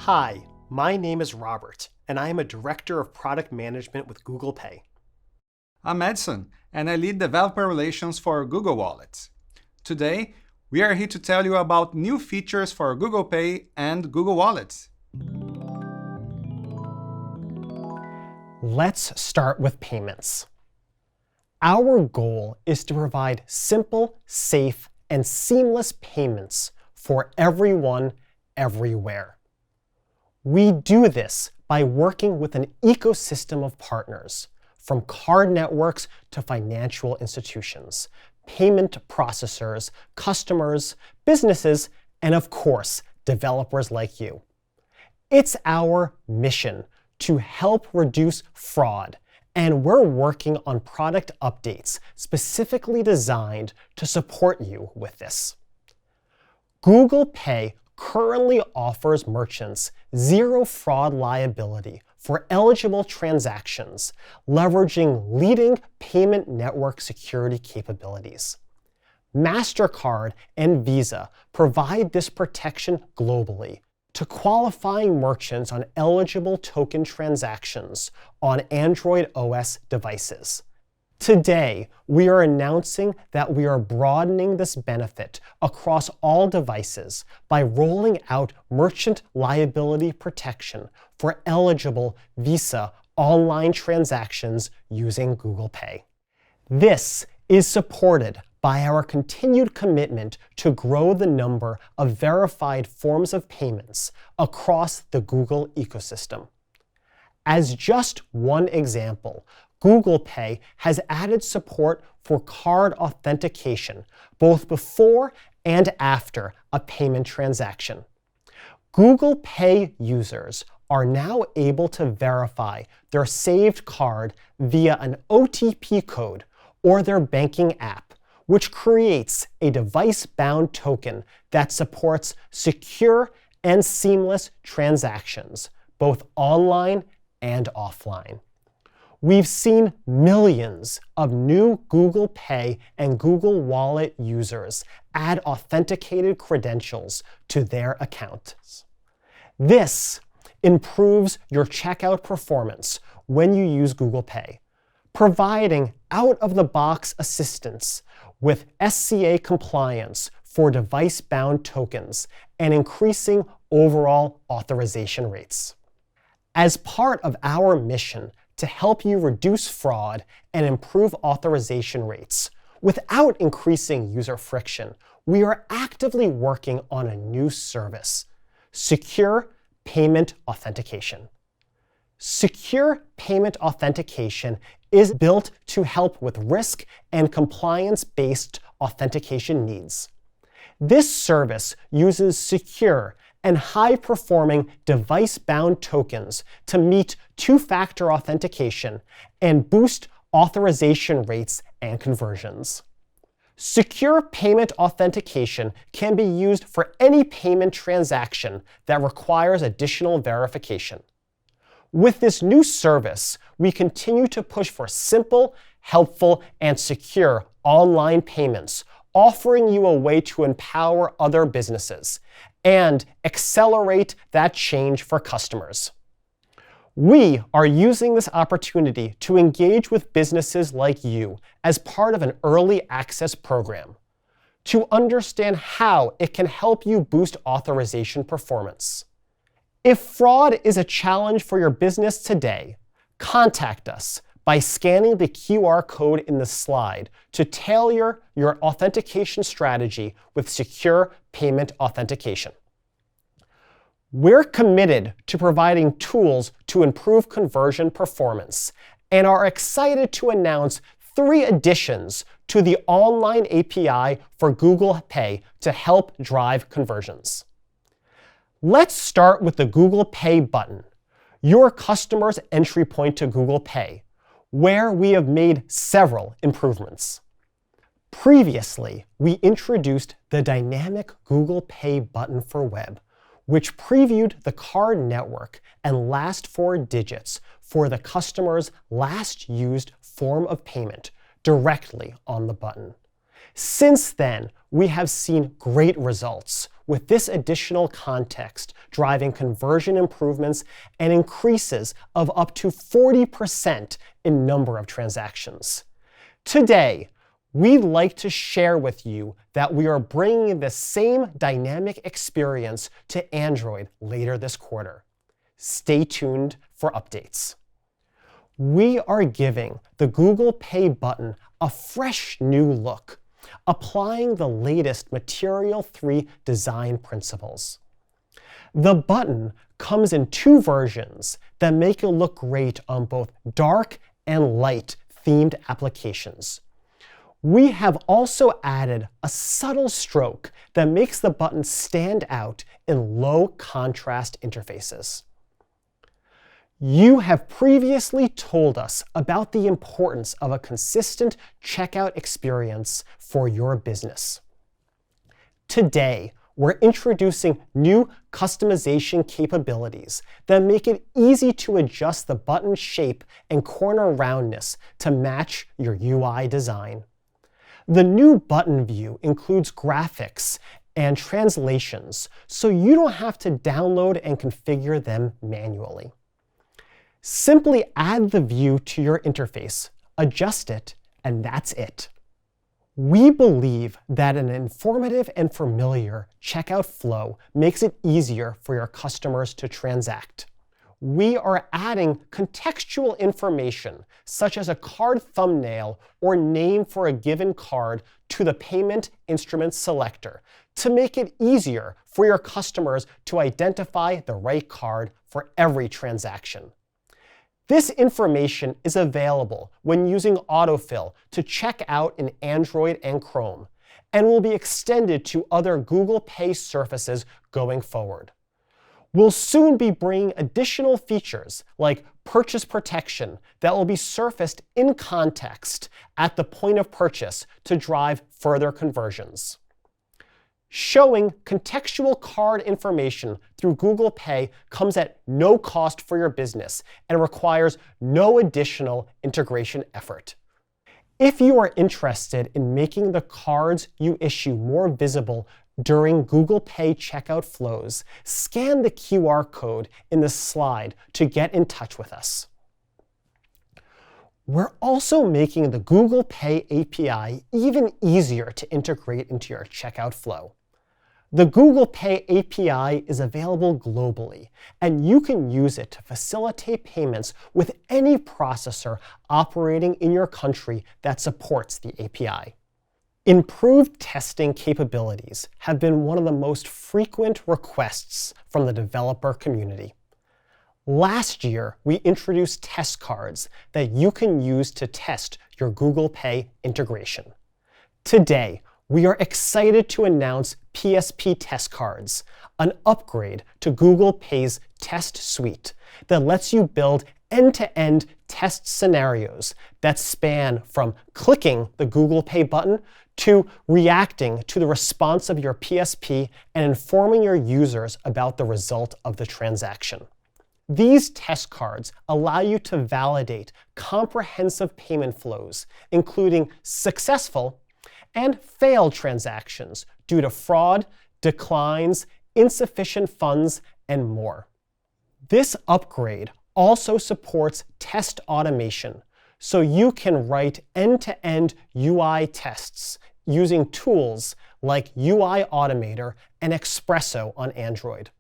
Hi, my name is Robert, and I am a Director of Product Management with Google Pay. I'm Edson, and I lead developer relations for Google Wallet. Today, we are here to tell you about new features for Google Pay and Google Wallet. Let's start with payments. Our goal is to provide simple, safe, and seamless payments for everyone, everywhere. We do this by working with an ecosystem of partners, from card networks to financial institutions, payment processors, customers, businesses, and of course, developers like you. It's our mission to help reduce fraud, and we're working on product updates specifically designed to support you with this. Google Pay currently offers merchants zero fraud liability for eligible transactions, leveraging leading payment network security capabilities. MasterCard and Visa provide this protection globally to qualifying merchants on eligible token transactions on Android OS devices. Today, we are announcing that we are broadening this benefit across all devices by rolling out merchant liability protection for eligible Visa online transactions using Google Pay. This is supported by our continued commitment to grow the number of verified forms of payments across the Google ecosystem. As just one example, Google Pay has added support for card authentication, both before and after a payment transaction. Google Pay users are now able to verify their saved card via an OTP code or their banking app, which creates a device-bound token that supports secure and seamless transactions, both online and offline. We've seen millions of new Google Pay and Google Wallet users add authenticated credentials to their accounts. This improves your checkout performance when you use Google Pay, providing out-of-the-box assistance with SCA compliance for device-bound tokens and increasing overall authorization rates. As part of our mission to help you reduce fraud and improve authorization rates without increasing user friction, we are actively working on a new service: Secure Payment Authentication. Secure Payment Authentication is built to help with risk and compliance-based authentication needs. This service uses secure and high-performing device-bound tokens to meet two-factor authentication and boost authorization rates and conversions. Secure payment authentication can be used for any payment transaction that requires additional verification. With this new service, we continue to push for simple, helpful, and secure online payments, offering you a way to empower other businesses and accelerate that change for customers. We are using this opportunity to engage with businesses like you as part of an early access program to understand how it can help you boost authorization performance. If fraud is a challenge for your business today, contact us by scanning the QR code in the slide to tailor your authentication strategy with secure payment authentication. We're committed to providing tools to improve conversion performance and are excited to announce 3 additions to the online API for Google Pay to help drive conversions. Let's start with the Google Pay button, your customer's entry point to Google Pay, where we have made several improvements. Previously, we introduced the dynamic Google Pay button for web, which previewed the card network and last 4 digits for the customer's last used form of payment directly on the button. Since then, we have seen great results, with this additional context driving conversion improvements and increases of up to 40% in number of transactions. Today, we'd like to share with you that we are bringing the same dynamic experience to Android later this quarter. Stay tuned for updates. We are giving the Google Pay button a fresh new look, applying the latest Material 3 design principles. The button comes in two versions that make it look great on both dark and light themed applications. We have also added a subtle stroke that makes the button stand out in low contrast interfaces. You have previously told us about the importance of a consistent checkout experience for your business. Today, we're introducing new customization capabilities that make it easy to adjust the button shape and corner roundness to match your UI design. The new button view includes graphics and translations, so you don't have to download and configure them manually. Simply add the view to your interface, adjust it, and that's it. We believe that an informative and familiar checkout flow makes it easier for your customers to transact. We are adding contextual information, such as a card thumbnail or name for a given card, to the payment instrument selector to make it easier for your customers to identify the right card for every transaction. This information is available when using Autofill to check out in Android and Chrome, and will be extended to other Google Pay surfaces going forward. We'll soon be bringing additional features like purchase protection that will be surfaced in context at the point of purchase to drive further conversions. Showing contextual card information through Google Pay comes at no cost for your business and requires no additional integration effort. If you are interested in making the cards you issue more visible during Google Pay checkout flows, scan the QR code in the slide to get in touch with us. We're also making the Google Pay API even easier to integrate into your checkout flow. The Google Pay API is available globally, and you can use it to facilitate payments with any processor operating in your country that supports the API. Improved testing capabilities have been one of the most frequent requests from the developer community. Last year, we introduced test cards that you can use to test your Google Pay integration. Today, we are excited to announce PSP Test Cards, an upgrade to Google Pay's test suite that lets you build end-to-end test scenarios that span from clicking the Google Pay button to reacting to the response of your PSP and informing your users about the result of the transaction. These test cards allow you to validate comprehensive payment flows, including successful and failed transactions due to fraud, declines, insufficient funds, and more. This upgrade also supports test automation, so you can write end-to-end UI tests using tools like UI Automator and Espresso on Android,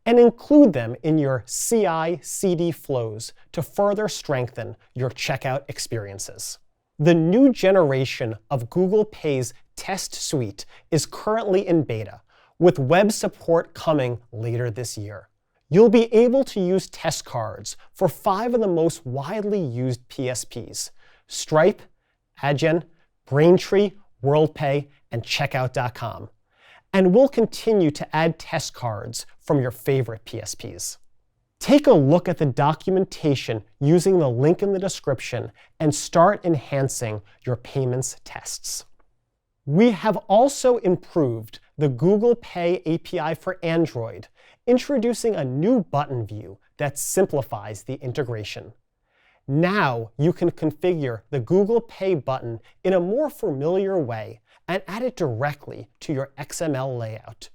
and include them in your CI/CD flows to further strengthen your checkout experiences. The new generation of Google Pay's test suite is currently in beta, with web support coming later this year. You'll be able to use test cards for 5 of the most widely used PSPs: Stripe, Adyen, Braintree, WorldPay, and Checkout.com. And we'll continue to add test cards from your favorite PSPs. Take a look at the documentation using the link in the description and start enhancing your payments tests. We have also improved the Google Pay API for Android, introducing a new button view that simplifies the integration. Now you can configure the Google Pay button in a more familiar way and add it directly to your XML layout.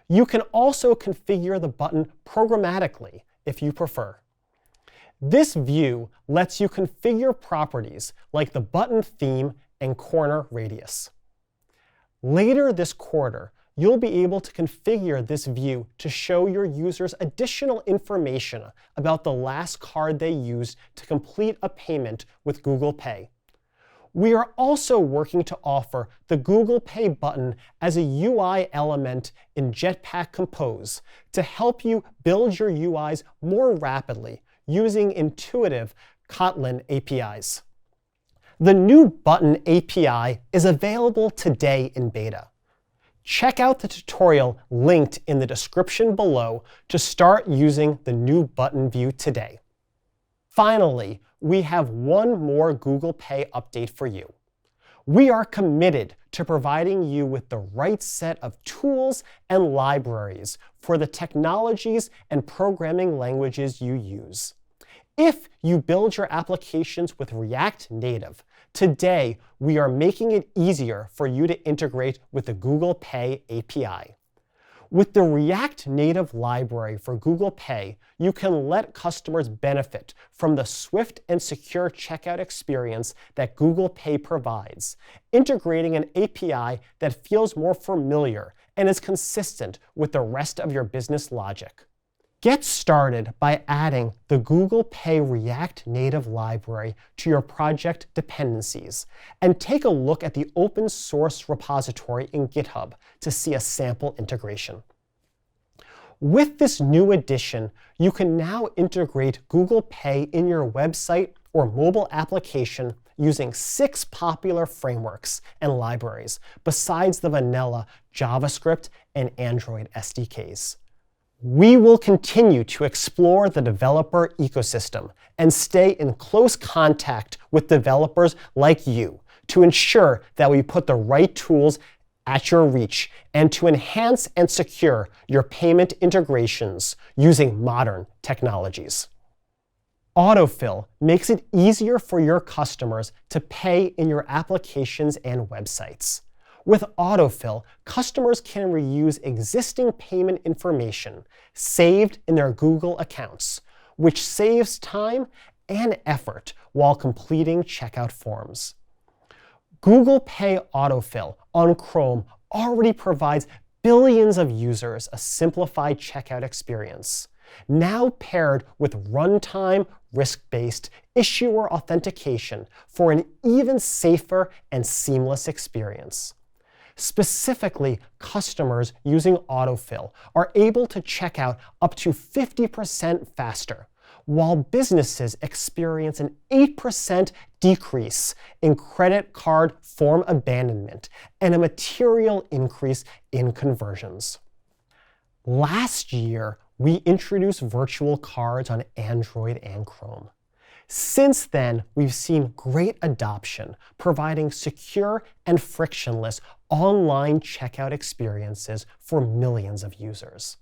You can also configure the button programmatically if you prefer. This view lets you configure properties like the button theme and corner radius. Later this quarter, you'll be able to configure this view to show your users additional information about the last card they used to complete a payment with Google Pay. We are also working to offer the Google Pay button as a UI element in Jetpack Compose to help you build your UIs more rapidly using intuitive Kotlin APIs. The new button API is available today in beta. Check out the tutorial linked in the description below to start using the new button view today. Finally, we have one more Google Pay update for you. We are committed to providing you with the right set of tools and libraries for the technologies and programming languages you use. If you build your applications with React Native, today we are making it easier for you to integrate with the Google Pay API. With the React Native library for Google Pay, you can let customers benefit from the swift and secure checkout experience that Google Pay provides, integrating an API that feels more familiar and is consistent with the rest of your business logic. Get started by adding the Google Pay React Native library to your project dependencies, and take a look at the open source repository in GitHub to see a sample integration. With this new addition, you can now integrate Google Pay in your website or mobile application using 6 popular frameworks and libraries, besides the vanilla JavaScript and Android SDKs. We will continue to explore the developer ecosystem and stay in close contact with developers like you to ensure that we put the right tools at your reach and to enhance and secure your payment integrations using modern technologies. Autofill makes it easier for your customers to pay in your applications and websites. With Autofill, customers can reuse existing payment information saved in their Google accounts, which saves time and effort while completing checkout forms. Google Pay Autofill on Chrome already provides billions of users a simplified checkout experience, now paired with runtime, risk-based issuer authentication for an even safer and seamless experience. Specifically, customers using Autofill are able to check out up to 50% faster, while businesses experience an 8% decrease in credit card form abandonment and a material increase in conversions. Last year, we introduced virtual cards on Android and Chrome. Since then, we've seen great adoption, providing secure and frictionless online checkout experiences for millions of users.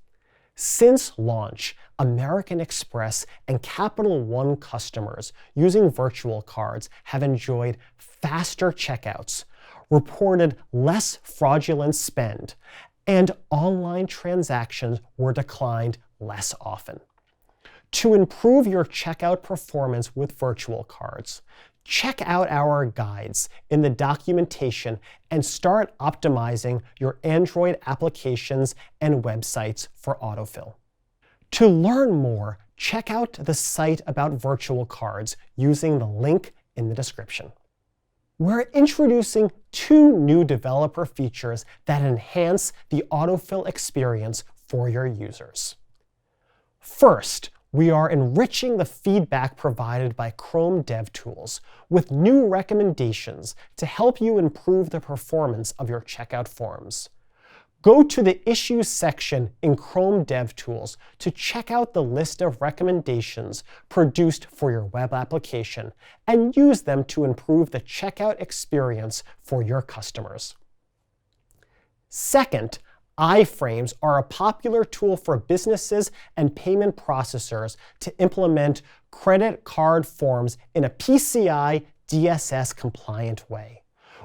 Since launch, American Express and Capital One customers using virtual cards have enjoyed faster checkouts, reported less fraudulent spend, and online transactions were declined less often. To improve your checkout performance with virtual cards, check out our guides in the documentation and start optimizing your Android applications and websites for Autofill. To learn more, check out the site about virtual cards using the link in the description. We're introducing 2 new developer features that enhance the Autofill experience for your users. First, we are enriching the feedback provided by Chrome DevTools with new recommendations to help you improve the performance of your checkout forms. Go to the Issues section in Chrome DevTools to check out the list of recommendations produced for your web application and use them to improve the checkout experience for your customers. Second, iframes are a popular tool for businesses and payment processors to implement credit card forms in a PCI DSS compliant way.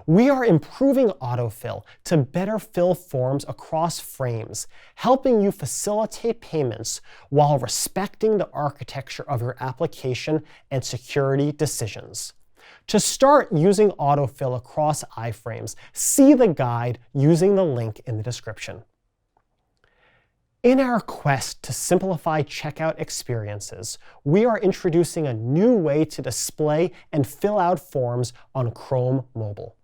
We are improving Autofill to better fill forms across frames, helping you facilitate payments while respecting the architecture of your application and security decisions. To start using Autofill across iframes, see the guide using the link in the description. In our quest to simplify checkout experiences, we are introducing a new way to display and fill out forms on Chrome Mobile.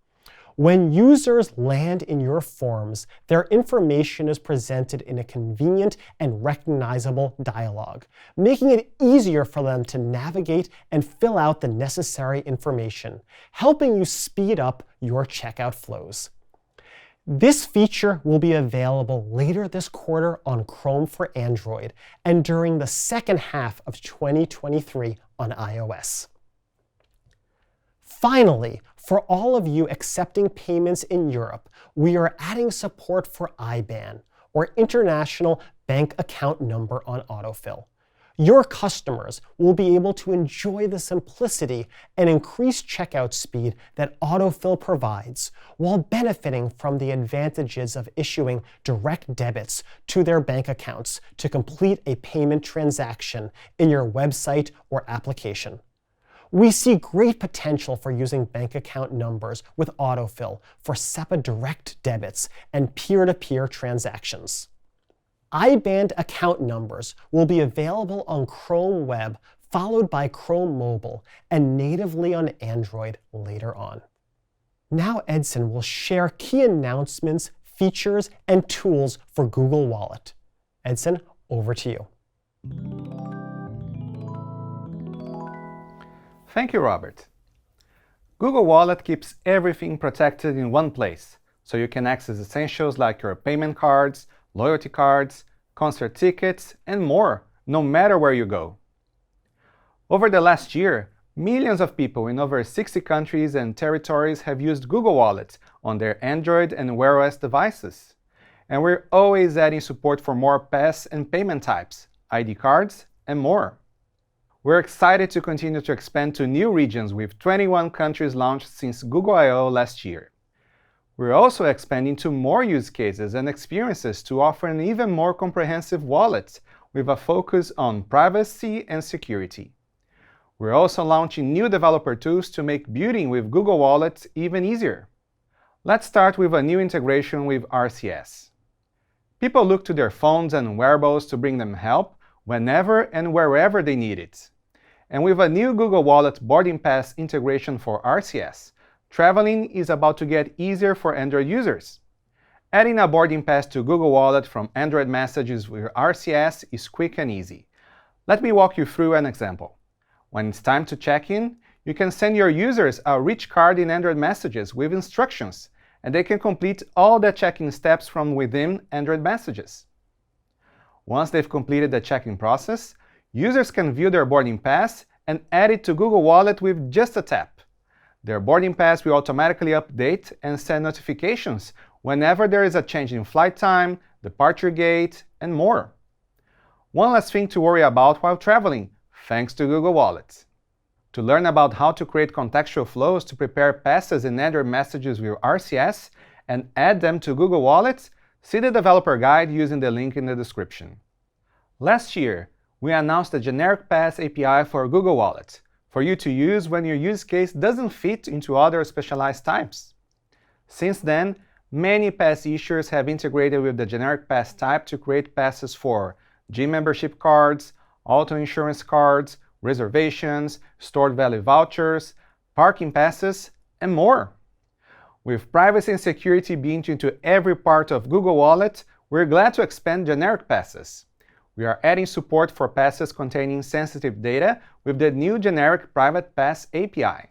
When users land in your forms, their information is presented in a convenient and recognizable dialog, making it easier for them to navigate and fill out the necessary information, helping you speed up your checkout flows. This feature will be available later this quarter on Chrome for Android and during the second half of 2023 on iOS. Finally, for all of you accepting payments in Europe, we are adding support for IBAN, or International Bank Account Number, on Autofill. Your customers will be able to enjoy the simplicity and increased checkout speed that Autofill provides, while benefiting from the advantages of issuing direct debits to their bank accounts to complete a payment transaction in your website or application. We see great potential for using bank account numbers with Autofill for SEPA direct debits and peer-to-peer transactions. IBAN account numbers will be available on Chrome Web, followed by Chrome Mobile, and natively on Android later on. Now Edson will share key announcements, features, and tools for Google Wallet. Edson, over to you. Thank you, Robert. Google Wallet keeps everything protected in one place, so you can access essentials like your payment cards, loyalty cards, concert tickets, and more, no matter where you go. Over the last year, millions of people in over 60 countries and territories have used Google Wallet on their Android and Wear OS devices. And we're always adding support for more pass and payment types, ID cards, and more. We're excited to continue to expand to new regions with 21 countries launched since Google I/O last year. We're also expanding to more use cases and experiences to offer an even more comprehensive wallet with a focus on privacy and security. We're also launching new developer tools to make building with Google Wallet even easier. Let's start with a new integration with RCS. People look to their phones and wearables to bring them help whenever and wherever they need it. And with a new Google Wallet boarding pass integration for RCS, traveling is about to get easier for Android users. Adding a boarding pass to Google Wallet from Android messages with RCS is quick and easy. Let me walk you through an example. When it's time to check in, you can send your users a rich card in Android messages with instructions, and they can complete all the check-in steps from within Android messages. Once they've completed the check-in process, users can view their boarding pass and add it to Google Wallet with just a tap. Their boarding pass will automatically update and send notifications whenever there is a change in flight time, departure gate, and more. One last thing to worry about while traveling, thanks to Google Wallet. To learn about how to create contextual flows to prepare passes in Android messages with RCS and add them to Google Wallet, see the developer guide using the link in the description. Last year, we announced a generic pass API for Google Wallet, for you to use when your use case doesn't fit into other specialized types. Since then, many pass issuers have integrated with the generic pass type to create passes for gym membership cards, auto insurance cards, reservations, stored value vouchers, parking passes, and more. With privacy and security built into every part of Google Wallet, we're glad to expand generic passes. We are adding support for passes containing sensitive data with the new generic Private Pass API.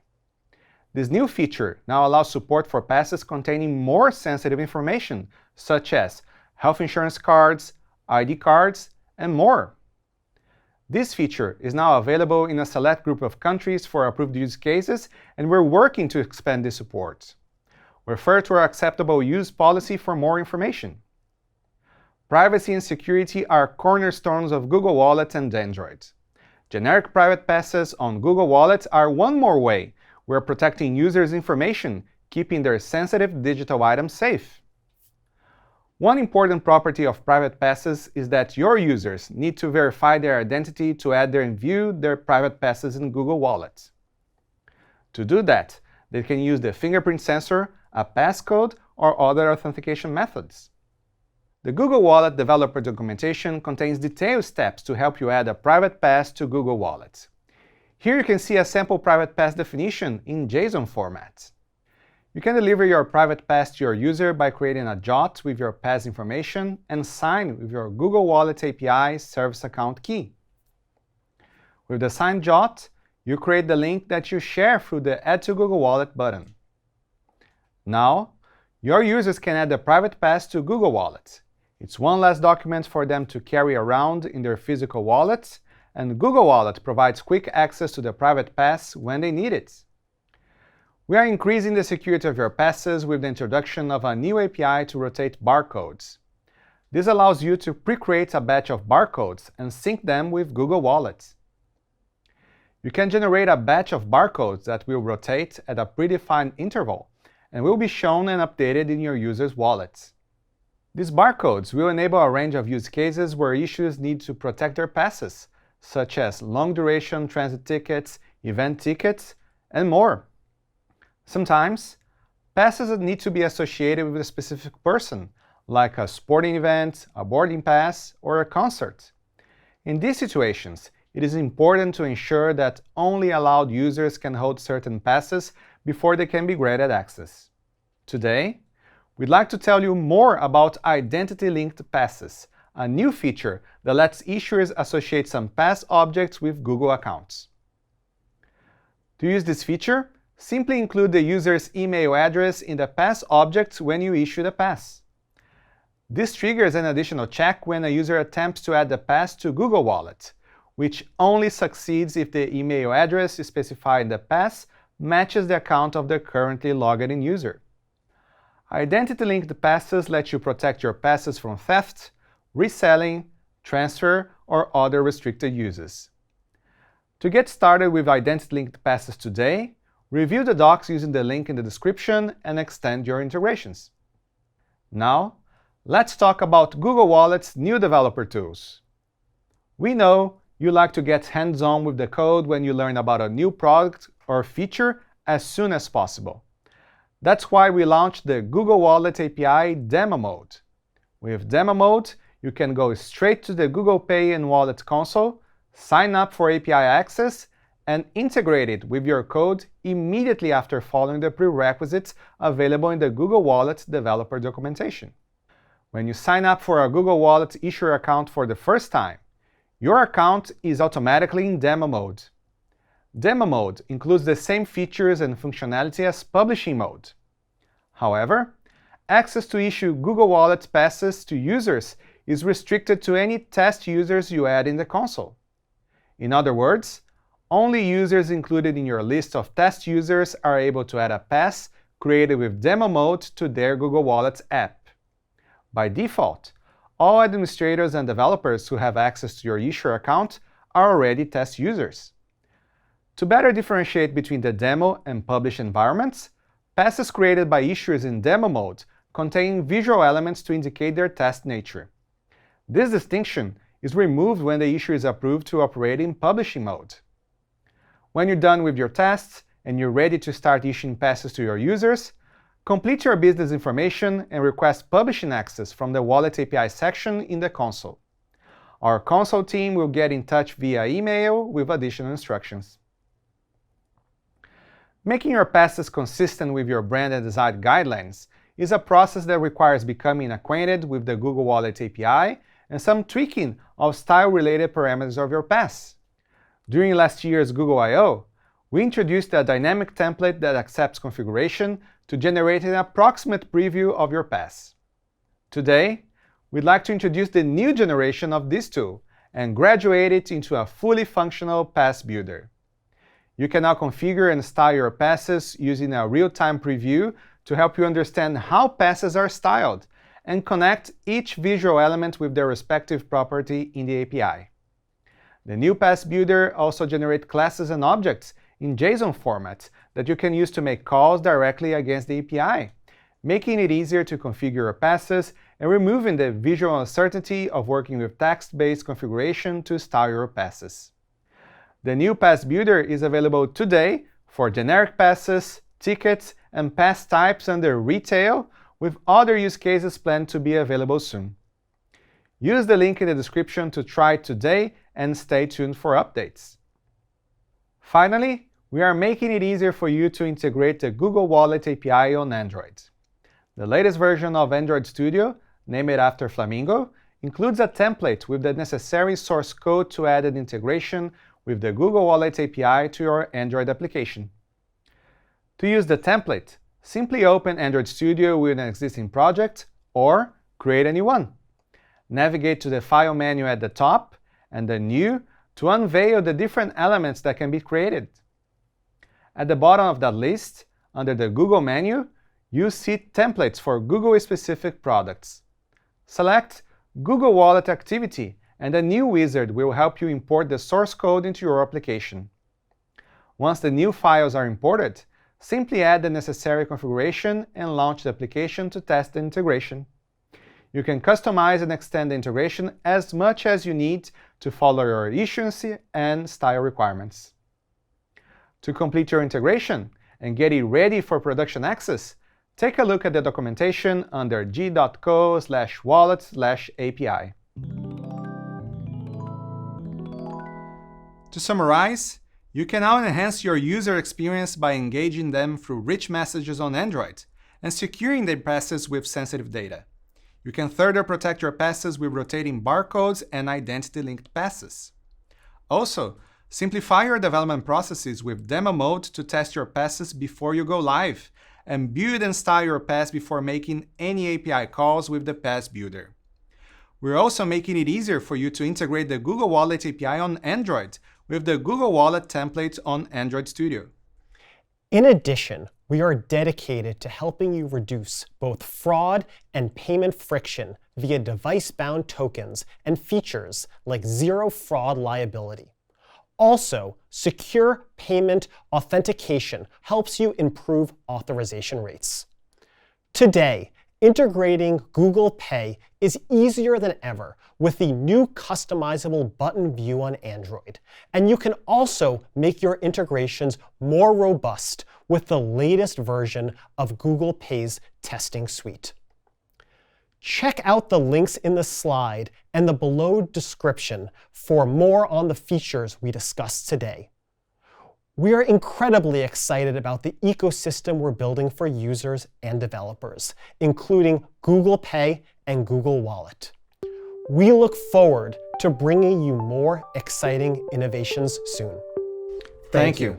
This new feature now allows support for passes containing more sensitive information, such as health insurance cards, ID cards, and more. This feature is now available in a select group of countries for approved use cases, and we're working to expand this support. Refer to our acceptable use policy for more information. Privacy and security are cornerstones of Google Wallet and Android. Generic private passes on Google Wallet are one more way we're protecting users' information, keeping their sensitive digital items safe. One important property of private passes is that your users need to verify their identity to add and view their private passes in Google Wallet. To do that, they can use the fingerprint sensor, a passcode, or other authentication methods. The Google Wallet developer documentation contains detailed steps to help you add a private pass to Google Wallet. Here you can see a sample private pass definition in JSON format. You can deliver your private pass to your user by creating a JOT with your pass information and sign with your Google Wallet API service account key. With the signed JOT, you create the link that you share through the Add to Google Wallet button. Now, your users can add the private pass to Google Wallet. It's one less document for them to carry around in their physical wallets, and Google Wallet provides quick access to the private pass when they need it. We are increasing the security of your passes with the introduction of a new API to rotate barcodes. This allows you to pre-create a batch of barcodes and sync them with Google Wallet. You can generate a batch of barcodes that will rotate at a predefined interval and will be shown and updated in your user's wallets. These barcodes will enable a range of use cases where issuers need to protect their passes, such as long-duration transit tickets, event tickets, and more. Sometimes, passes need to be associated with a specific person, like a sporting event, a boarding pass, or a concert. In these situations, it is important to ensure that only allowed users can hold certain passes before they can be granted access. Today, we'd like to tell you more about identity-linked passes, a new feature that lets issuers associate some pass objects with Google accounts. To use this feature, simply include the user's email address in the pass object when you issue the pass. This triggers an additional check when a user attempts to add the pass to Google Wallet, which only succeeds if the email address specified in the pass matches the account of the currently logged-in user. Identity-linked passes let you protect your passes from theft, reselling, transfer, or other restricted uses. To get started with identity-linked passes today, review the docs using the link in the description and extend your integrations. Now, let's talk about Google Wallet's new developer tools. We know you like to get hands-on with the code when you learn about a new product or feature as soon as possible. That's why we launched the Google Wallet API Demo Mode. With Demo Mode, you can go straight to the Google Pay and Wallet console, sign up for API access, and integrate it with your code immediately after following the prerequisites available in the Google Wallet developer documentation. When you sign up for a Google Wallet issuer account for the first time, your account is automatically in Demo Mode. Demo Mode includes the same features and functionality as Publishing Mode. However, access to issue Google Wallet passes to users is restricted to any test users you add in the console. In other words, only users included in your list of test users are able to add a pass created with Demo Mode to their Google Wallet app. By default, all administrators and developers who have access to your issuer account are already test users. To better differentiate between the demo and publish environments, passes created by issuers in Demo Mode contain visual elements to indicate their test nature. This distinction is removed when the issuer is approved to operate in Publishing Mode. When you're done with your tests and you're ready to start issuing passes to your users, complete your business information and request publishing access from the Wallet API section in the console. Our console team will get in touch via email with additional instructions. Making your passes consistent with your brand and design guidelines is a process that requires becoming acquainted with the Google Wallet API and some tweaking of style-related parameters of your pass. During last year's Google I/O, we introduced a dynamic template that accepts configuration to generate an approximate preview of your pass. Today, we'd like to introduce the new generation of this tool and graduate it into a fully functional pass builder. You can now configure and style your passes using a real-time preview to help you understand how passes are styled and connect each visual element with their respective property in the API. The new Pass Builder also generates classes and objects in JSON format that you can use to make calls directly against the API, making it easier to configure your passes and removing the visual uncertainty of working with text-based configuration to style your passes. The new Pass Builder is available today for generic passes, tickets, and pass types under Retail, with other use cases planned to be available soon. Use the link in the description to try it today and stay tuned for updates. Finally, we are making it easier for you to integrate the Google Wallet API on Android. The latest version of Android Studio, named after Flamingo, includes a template with the necessary source code to add an integration with the Google Wallet API to your Android application. To use the template, simply open Android Studio with an existing project or create a new one. Navigate to the File menu at the top and the New to unveil the different elements that can be created. At the bottom of that list, under the Google menu, you see templates for Google-specific products. Select Google Wallet Activity, and a new wizard will help you import the source code into your application. Once the new files are imported, simply add the necessary configuration and launch the application to test the integration. You can customize and extend the integration as much as you need to follow your issuance and style requirements. To complete your integration and get it ready for production access, take a look at the documentation under g.co/wallet/API. To summarize, you can now enhance your user experience by engaging them through rich messages on Android and securing their passes with sensitive data. You can further protect your passes with rotating barcodes and identity-linked passes. Also, simplify your development processes with demo mode to test your passes before you go live, and build and style your pass before making any API calls with the Pass Builder. We're also making it easier for you to integrate the Google Wallet API on Android with the Google Wallet template on Android Studio. In addition, we are dedicated to helping you reduce both fraud and payment friction via device-bound tokens and features like zero fraud liability. Also, secure payment authentication helps you improve authorization rates. Today, integrating Google Pay is easier than ever with the new customizable button view on Android. And you can also make your integrations more robust with the latest version of Google Pay's testing suite. Check out the links in the slide and the below description for more on the features we discussed today. We are incredibly excited about the ecosystem we're building for users and developers, including Google Pay and Google Wallet. We look forward to bringing you more exciting innovations soon. Thank you.